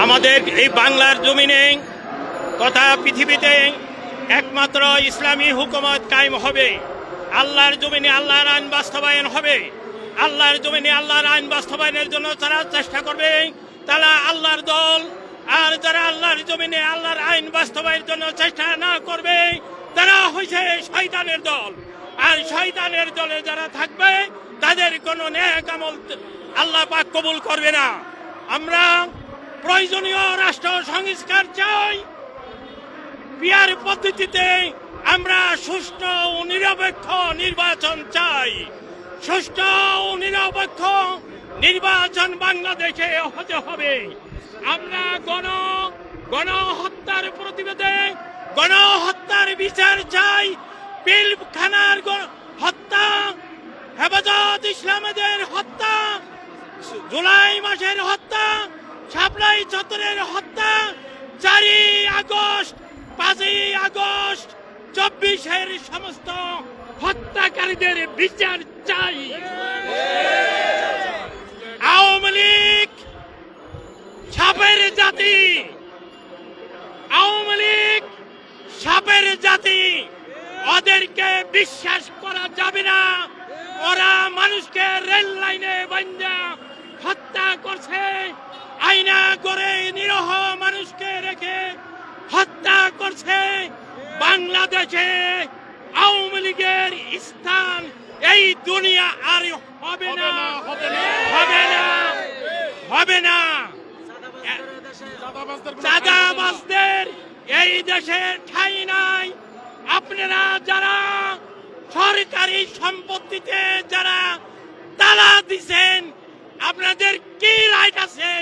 আমাদের এই বাংলার জমিনে তথা পৃথিবীতে একমাত্র ইসলামী হুকুমত কায়েম হবে। আল্লাহর জমিনে আল্লাহর আইন বাস্তবায়ন হবে। আল্লাহর জমিনে আল্লাহর আইন বাস্তবায়নের জন্য যারা চেষ্টা করবে তারা আল্লাহর দল, আর যারা আল্লাহর জমিনে আল্লাহর আইন বাস্তবায়নের জন্য চেষ্টা না করবে তারা হয়েছে শয়তানের দল। আর শয়তানের দলে যারা থাকবে তাদের কোনো নেক আমল আল্লাহ পাক কবুল করবে না। আমরা প্রয়োজনীয় রাষ্ট্র সংস্কার চাই। পিয়ার পদ্ধতিতে আমরা সুষ্ঠু ও নিরপেক্ষ নির্বাচন চাই। সুষ্ঠু ও নিরপেক্ষ নির্বাচন বাংলাদেশে হতে হবে। আমরা গণহত্যার প্রতিবাদে গণহত্যার বিচার চাই। পিলখানার হত্যা, হেফাজত ইসলামীদের হত্যা, জুলাই মাসের হত্যা, শাপলাই চত্বরের হত্যা, 4ই আগস্ট, 5ই আগস্ট, 24-এর সমস্ত হত্যাকারীদের বিচার চাই। আওয়ামী লীগ সাপের জাতি, আওয়ামী লীগ সাপের জাতি, ওদেরকে বিশ্বাস করা যাবে না। ওরা মানুষকে রেল লাইনে বান্ধা হত্যা করছে, আয়না করে নিরহ মানুষকে রেখে হত্যা করছে। বাংলাদেশে আওয়ামী লীগের স্থান এই দুনিয়া আর হবে না, হবে না, হবে না, হবে না। চাঁদাবাজদের এই দেশে ঠাঁই নাই। আপনারা যারা সরকারি সম্পত্তিতে যারা তালা দিচ্ছেন, আপনাদের কি রাইট আছে?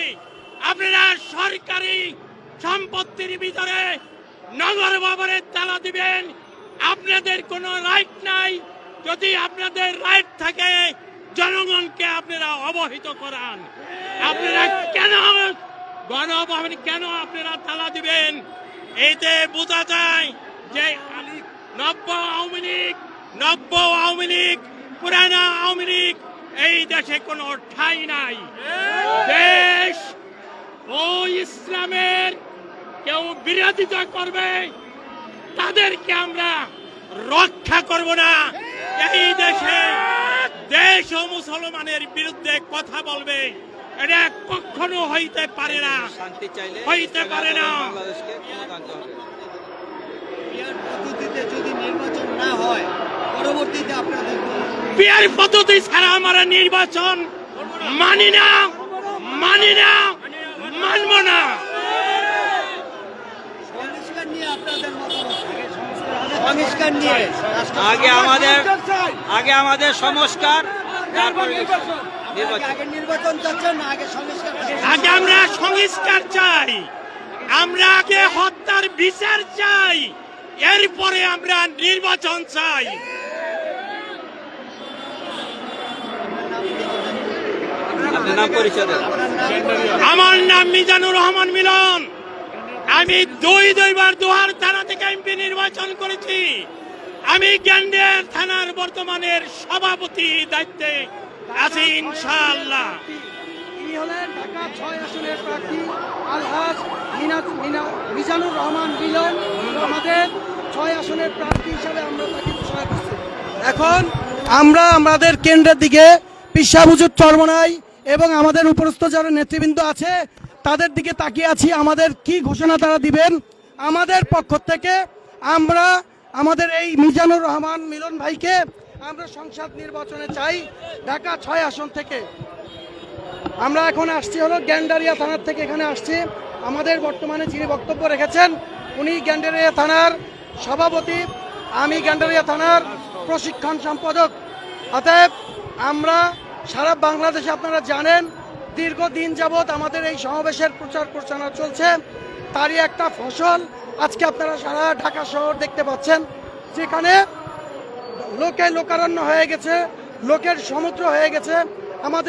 আপনারা সরকারি সম্পত্তির ভিতরে নগর ভবনের তালা দিবেন? আপনাদের কোনো রাইট নাই। যদি আপনাদের রাইট থাকে জনগণকে আপনারা অবহিত করান। আপনারা কেন গণভবন কেন আপনারা তালা দিবেন? এতে বোঝা যায় যে নব্য আওয়ামী লীগ, পুরানা আওয়ামী লীগ এই দেশে কোনো ঠাঁই নাই। দেশ ও ইসলামের কেউ বিরোধিতা করবে তাদেরকে আমরা রক্ষা করব না। এই দেশে দেশ ও মুসলমানের বিরুদ্ধে কথা বলবে, এটা কখনো হইতে পারে না, হইতে পারে না। যদি নির্বাচন না হয় পরবর্তীতে আপনাদের পিয়ার পদ্ধতি ছাড়া আমরা নির্বাচন মানি না, মানি না, মানব না। সংস্কার নিয়ে আপনাদের মতামত? সংস্কার নিয়ে আগে আমাদের সংস্কার, তারপর আগে নির্বাচন চাচ্ছেন না আগে সংস্কার? আগে আমরা সংস্কার চাই, আমরা আগে হত্যার বিচার চাই, এরপরে আমরা নির্বাচন চাই। আমার নাম মিজানুর রহমান মিলন। আমি দুইবার দোহার থানা থেকে এমপি নির্বাচন করেছি। আমি গ্যান্ডের থানার বর্তমানের সভাপতি দায়িত্বে আছি ইনশাআল্লাহ। তিনি হলেন ঢাকা 6 আসনের প্রার্থী আলহাজ মিজানুর রহমান মিলন। আমাদের 6 আসনের প্রার্থী হিসাবে আমরা তাকে ঘোষণা করছি। এখন আমরা আমাদের কেন্দ্রের দিকে পিসা হুজুর চরমনাই এবং আমাদের উপরস্থ যারা নেতৃবৃন্দ আছে তাদের দিকে তাকিয়ে আছি, আমাদের কি ঘোষণা তারা দিবেন। আমাদের পক্ষ থেকে আমরা আমাদের এই মিজানুর রহমান মিলন ভাইকে আমরা সংসদ নির্বাচনে চাই ঢাকা 6 আসন থেকে। আমরা এখন আসছি হলো গ্যান্ডারিয়া থানার থেকে, এখানে আসছি। আমাদের বর্তমানে যিনি বক্তব্য রেখেছেন উনি গ্যান্ডারিয়া থানার সভাপতি, আমি গ্যান্ডারিয়া থানার প্রশিক্ষণ সম্পাদক। অতএব আমরা সারা বাংলাদেশে আপনারা জানেন দীর্ঘদিন যাবৎ আমাদের এই সমাবেশের প্রচার প্রচারণা চলছে, তারই একটা ফসল আজকে আপনারা সারা ঢাকা শহর দেখতে পাচ্ছেন, যেখানে লোকে লোকারণ্য হয়ে গেছে, লোকের সমুদ্র হয়ে গেছে। আমাদের